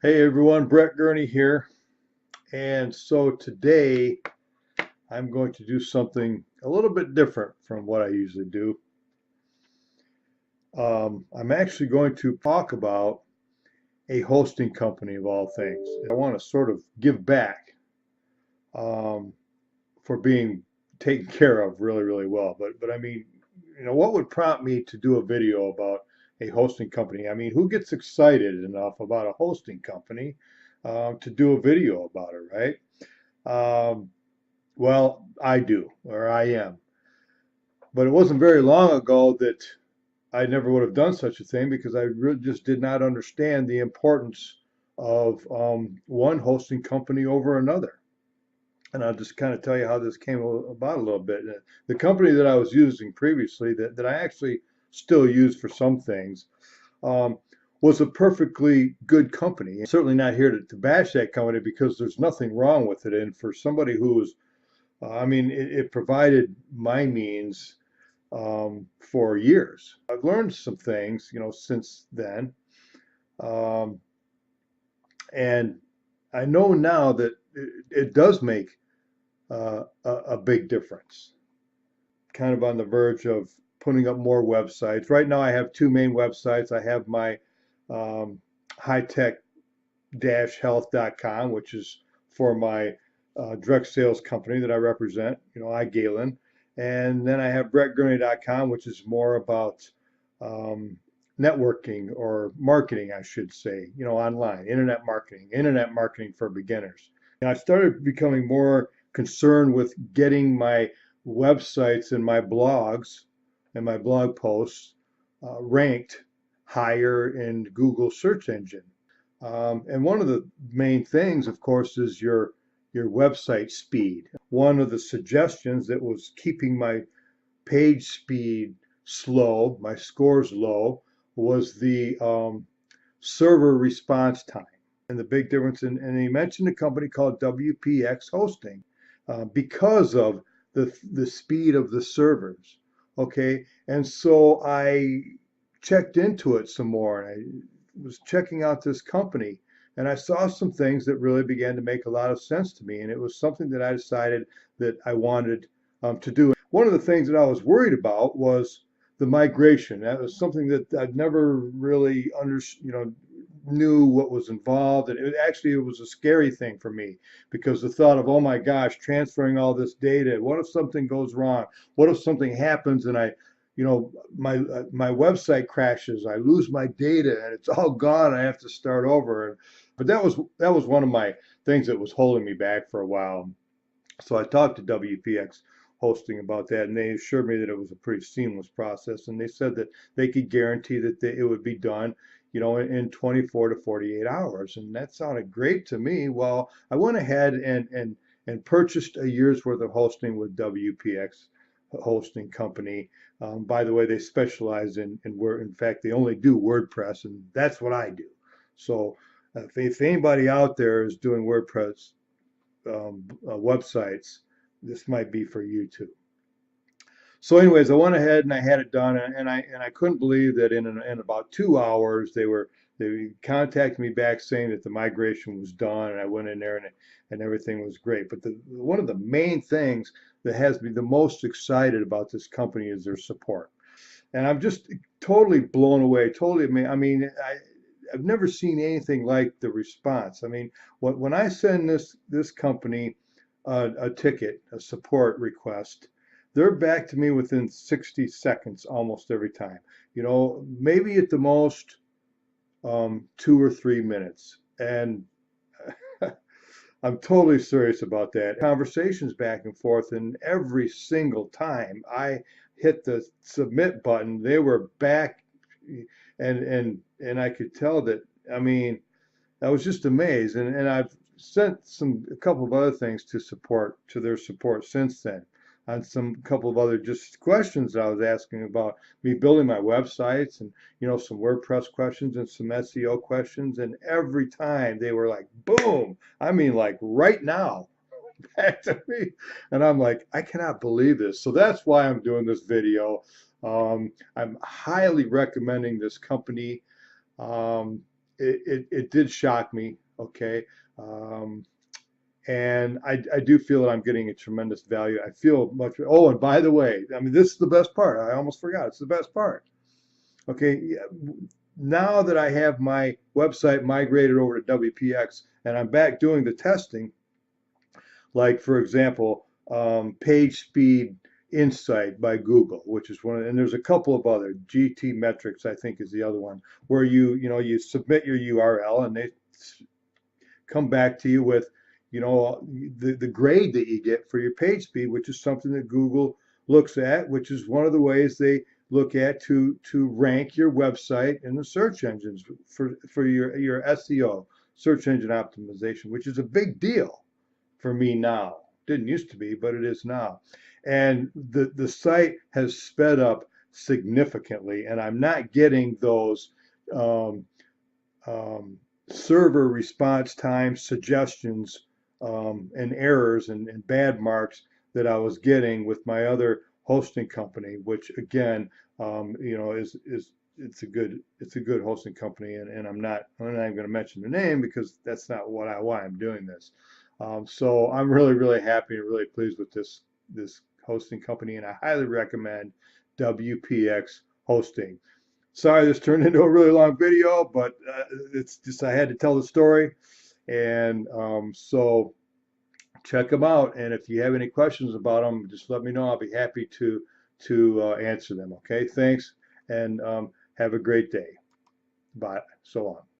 Hey everyone, Brett Gurney here. And so today I'm going to do something a little bit different from what I usually do. I'm actually going to talk about a hosting company of all things. I want to sort of give back um, for being taken care of really, really well. But I mean, what would prompt me to do a video about a hosting company? I mean, who gets excited enough about a hosting company to do a video about it, right? Um, well, I do, or I am. But it wasn't very long ago that I never would have done such a thing because I really just did not understand the importance of one hosting company over another. And I'll just kind of tell you how this came about a little bit. The company that I was using previously, that I actually still use for some things, um, was a perfectly good company. Certainly not here to bash that company because there's nothing wrong with it. And for somebody who's I mean, it provided my means for years. I've learned some things, since then, um, and I know now that it does make a big difference. Kind of on the verge of putting up more websites. Right now, I have two main websites. I have my um, hightech-health.com, which is for my direct sales company that I represent, Galen. And then I have brettgurney.com, which is more about um, networking or marketing, I should say, online, internet marketing for beginners. And I started becoming more concerned with getting my websites and my blogs and my blog posts ranked higher in Google search engine. And one of the main things, of course, is your website speed. One of the suggestions that was keeping my page speed slow, my scores low, was the server response time. And the big difference, and he mentioned a company called WPX Hosting because of the speed of the servers. Okay, and so I checked into it some more, and I was checking out this company, and I saw some things that really began to make a lot of sense to me, and it was something that I decided that I wanted to do. One of the things that I was worried about was the migration. That was something that I'd never really knew what was involved, and it was a scary thing for me because the thought of, oh my gosh, transferring all this data, what if something goes wrong, what if something happens and my website crashes, I lose my data and it's all gone, I have to start over. But that was one of my things that was holding me back for a while. So I talked to WPX Hosting about that, and they assured me that it was a pretty seamless process. And they said that they could guarantee that it would be done, in 24 to 48 hours. And that sounded great to me. Well, I went ahead and purchased a year's worth of hosting with WPX Hosting Company. By the way, they specialize in Word. In fact, they only do WordPress, and that's what I do. So if anybody out there is doing WordPress websites, this might be for you too. So, anyways, I went ahead and I had it done, and I couldn't believe that in about 2 hours they contacted me back saying that the migration was done, and I went in there and everything was great. But one of the main things that has me the most excited about this company is their support, and I'm just totally blown away. Totally, I mean, I've never seen anything like the response. I mean, when I send this company a ticket, a support request, they're back to me within 60 seconds almost every time. Maybe at the most 2 or 3 minutes. And I'm totally serious about that. Conversations back and forth, and every single time I hit the submit button, they were back, and I could tell that. I mean, I was just amazed, and I've sent a couple of other things to their support since then, on some couple of other just questions that I was asking about me building my websites, and some WordPress questions and some SEO questions, and every time they were like, boom! I mean, like right now, back to me, and I'm like, I cannot believe this. So that's why I'm doing this video. I'm highly recommending this company. Um, it did shock me. Okay. Um, and I do feel that I'm getting a tremendous value. I feel much. Oh, and by the way, I mean, this is the best part. I almost forgot. It's the best part. Okay. Now that I have my website migrated over to WPX and I'm back doing the testing, like for example, Page Speed Insight by Google, which is one, and there's a couple of other. GT Metrics, I think, is the other one, where you submit your URL and they come back to you with, the grade that you get for your page speed, which is something that Google looks at, which is one of the ways they look at to rank your website in the search engines for your SEO, search engine optimization, which is a big deal for me now. Didn't used to be, but it is now. And the site has sped up significantly, and I'm not getting those um, um, server response time suggestions and errors and bad marks that I was getting with my other hosting company, which again, is it's a good hosting company, and I'm not even going to mention the name because that's not why I'm doing this. So I'm really really happy and really pleased with this hosting company, and I highly recommend WPX Hosting. Sorry, this turned into a really long video, but it's just I had to tell the story, and so check them out. And if you have any questions about them, just let me know. I'll be happy to answer them. Okay, thanks, and have a great day. Bye. So long.